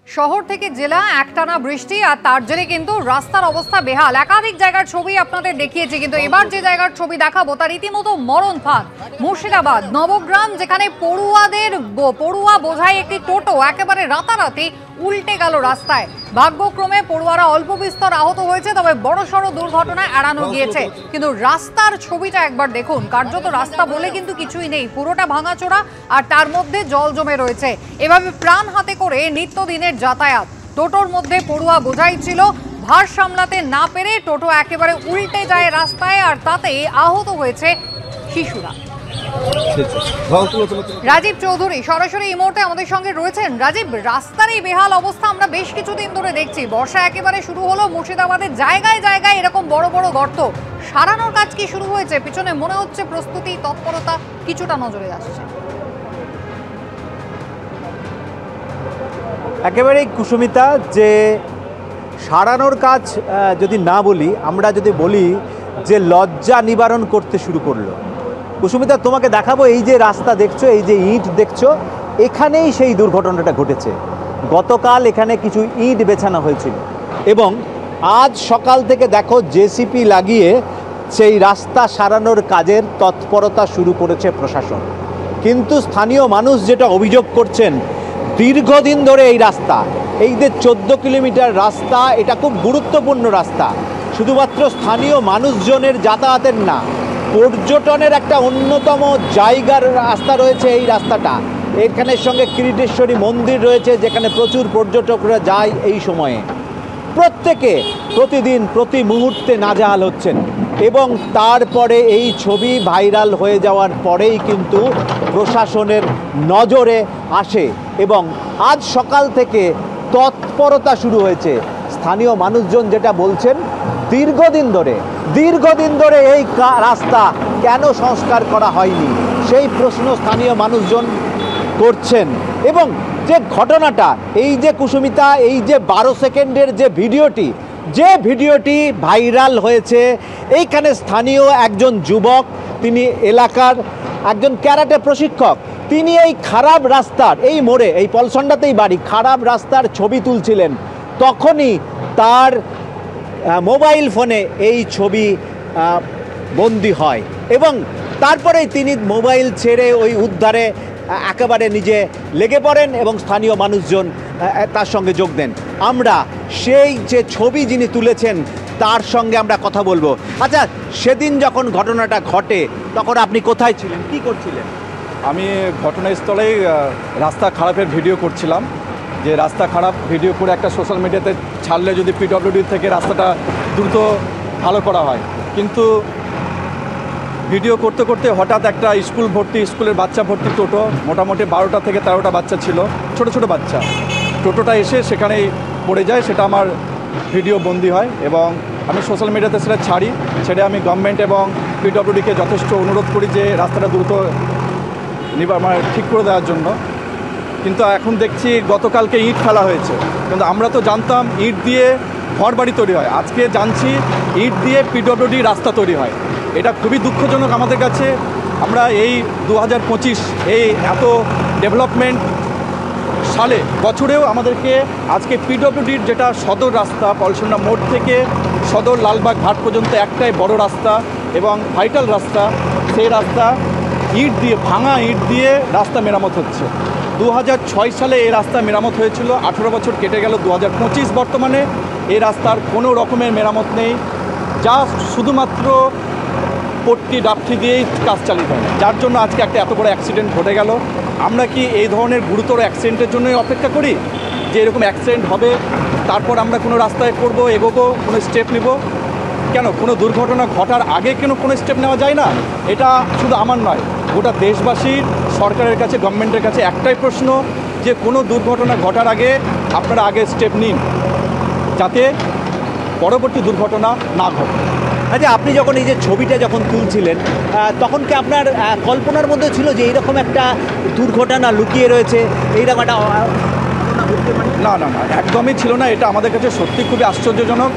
শহর থেকে জেলা একটানা বৃষ্টি আর তার জেরে কিন্তু রাস্তার অবস্থা বেহাল। একাধিক জায়গার ছবি আপনাদের দেখিয়েছি, কিন্তু এবার যে জায়গার ছবি দেখাবো তার রীতিমতো মরণ ফাঁদ। মুর্শিদাবাদ নবগ্রাম, যেখানে পড়ুয়া বোঝাই একটি টোটো একেবারে রাতারাতি উল্টে গেল রাস্তায়। ভাগ্যক্রমে পড়ুয়ারা অল্প বিস্তর আহত হয়েছে, তবে বড়সড় দুর্ঘটনা এড়ানো গিয়েছে। কিন্তু রাস্তার ছবিটা একবার দেখুন, কার্যত রাস্তা বলে কিন্তু কিছুই নেই, পুরোটা ভাঙাচোরা আর তার মধ্যে জল জমে রয়েছে। এভাবে প্রাণ হাতে করে নিত্যদিনের যাতায়াত। টোটোর মধ্যে পড়ুয়া বোঝাই ছিল, ভার সামলাতে না পেরে টোটো একেবারে উল্টে যায় রাস্তায়, আর তাতে আহত হয়েছে শিশুরা। রাজীব চৌধুরী সরাসরি এই মুহূর্তে আমাদের সঙ্গে রয়েছেন। রাজীব, রাস্তার এই বেহাল অবস্থা আমরা বেশ কিছুদিন ধরে দেখছি। বর্ষা একেবারে শুরু হলো, মুর্শিদাবাদের জায়গায় জায়গায় এরকম বড় বড় গর্ত। সারানোর কাজ কি শুরু হয়েছে? পিছনে মনে হচ্ছে প্রস্তুতি, তৎপরতা কিছুটা নজরে আসছে। একেবারেই কুসুমিতা, যে সারানোর কাজ যদি না বলি, আমরা যদি বলি যে লজ্জা নিবারণ করতে শুরু করলো। কুসুমিতা, তোমাকে দেখাবো, এই যে রাস্তা দেখছো, এই যে ইট দেখছো, এখানেই সেই দুর্ঘটনাটা ঘটেছে। গতকাল এখানে কিছু ইট বেছানো হয়েছিল এবং আজ সকাল থেকে দেখো জেসিপি লাগিয়ে সেই রাস্তা সারানোর কাজের তৎপরতা শুরু করেছে প্রশাসন। কিন্তু স্থানীয় মানুষ যেটা অভিযোগ করছেন, দীর্ঘদিন ধরে এই রাস্তা, এই যে 14 কিলোমিটার রাস্তা, এটা খুব গুরুত্বপূর্ণ রাস্তা। শুধুমাত্র স্থানীয় মানুষজনের যাতায়াতের না, পর্যটনের একটা অন্যতম জায়গার রাস্তা রয়েছে এই রাস্তাটা। এখানের সঙ্গে কিরিটেশ্বরী মন্দির রয়েছে, যেখানে প্রচুর পর্যটকরা যায় এই সময়ে। প্রত্যেকে প্রতিদিন প্রতি মুহূর্তে নাজেহাল হচ্ছেন এবং তারপরে এই ছবি ভাইরাল হয়ে যাওয়ার পরেই কিন্তু প্রশাসনের নজরে আসে এবং আজ সকাল থেকে তৎপরতা শুরু হয়েছে। স্থানীয় মানুষজন যেটা বলছেন, দীর্ঘদিন ধরে এই রাস্তা কেন সংস্কার করা হয়নি, সেই প্রশ্ন স্থানীয় মানুষজন করছেন। এবং যে ঘটনাটা, এই যে কুসুমিতা, এই যে 12 সেকেন্ডের যে ভিডিওটি ভাইরাল হয়েছে, এইখানে স্থানীয় একজন যুবক, তিনি এলাকার একজন ক্যারাটে প্রশিক্ষক, তিনি এই খারাপ রাস্তার এই মোড়ে, এই পলসন্ডাতেই বাড়ি, খারাপ রাস্তার ছবি তুলছিলেন। তখনই তার মোবাইল ফোনে এই ছবি বন্দি হয় এবং তারপরেই তিনি মোবাইল ছেড়ে ওই উদ্ধারে একেবারে নিজে লেগে পড়েন এবং স্থানীয় মানুষজন তার সঙ্গে যোগ দেন। আমরা সেই যে ছবি যিনি তুলেছেন তার সঙ্গে আমরা কথা বলবো। আচ্ছা, সেদিন যখন ঘটনাটা ঘটে তখন আপনি কোথায় ছিলেন, কি করছিলেন? আমি ঘটনাস্থলেই রাস্তা খারাপের ভিডিও করছিলাম, যে রাস্তা খারাপ ভিডিও করে একটা সোশ্যাল মিডিয়াতে ছাড়লে যদি পিডব্লিউডি থেকে রাস্তাটা দ্রুত ভালো করা হয়। কিন্তু ভিডিও করতে করতে হঠাৎ একটা স্কুলের বাচ্চা ভর্তি টোটো, মোটামুটি 12টা থেকে 13টা বাচ্চা ছিল, ছোট বাচ্চা, টোটোটা এসে সেখানেই পড়ে যায়। সেটা আমার ভিডিও বন্দি হয় এবং আমি সোশ্যাল মিডিয়াতে সেটা ছেড়ে আমি গভর্নমেন্ট এবং পিডব্লিউডিকে যথেষ্ট অনুরোধ করি যে রাস্তাটা দ্রুত ঠিক করে দেওয়ার জন্য। কিন্তু এখন দেখছি গতকালকে ইট ফেলা হয়েছে, কিন্তু আমরা তো জানতাম ইট দিয়ে ঘরবাড়ি তৈরি হয়, আজকে জানছি ইট দিয়ে পিডব্লিউডি রাস্তা তৈরি হয়। এটা খুবই দুঃখজনক আমাদের কাছে। আমরা এই 2025 এই এত ডেভেলপমেন্ট সালে বছরেও আমাদেরকে আজকে পিডব্লিউডির যেটা সদর রাস্তা, পলসন্ডা মোড় থেকে সদর লালবাগ ঘাট পর্যন্ত একটাই বড় রাস্তা এবং ভাইটাল রাস্তা, সেই রাস্তা ভাঙা ইট দিয়ে রাস্তা মেরামত হচ্ছে। 2006 সালে এই রাস্তা মেরামত হয়েছিল, 18 বছর কেটে গেল, 2025 বর্তমানে এই রাস্তার কোনো রকমের মেরামত নেই, যা শুধুমাত্র পট্টি ডাপটি দিয়েই কাজ চালিত হয়, যার জন্য আজকে একটা এত বড় অ্যাক্সিডেন্ট ঘটে গেল। আমরা কি এই ধরনের গুরুতর অ্যাক্সিডেন্টের জন্যই অপেক্ষা করি যে এরকম অ্যাক্সিডেন্ট হবে তারপর আমরা কোনো রাস্তায় এগোবো, কোনো স্টেপ নেব? কেন কোনো দুর্ঘটনা ঘটার আগে কোনো স্টেপ নেওয়া যায় না? এটা শুধু আমার নয়, গোটা দেশবাসীর, সরকারের কাছে, গভর্নমেন্টের কাছে একটাই প্রশ্ন, যে কোনো দুর্ঘটনা ঘটার আগে আপনারা আগে স্টেপ নিন, যাতে পরবর্তী দুর্ঘটনা না ঘটে। আচ্ছা, আপনি যখন এই যে ছবিটা যখন তুলছিলেন, তখন কি আপনার কল্পনার মধ্যে ছিল যে এইরকম একটা দুর্ঘটনা লুকিয়ে রয়েছে, এইরকম একটা? না, একদমই ছিল না। এটা আমাদের কাছে সত্যি খুবই আশ্চর্যজনক।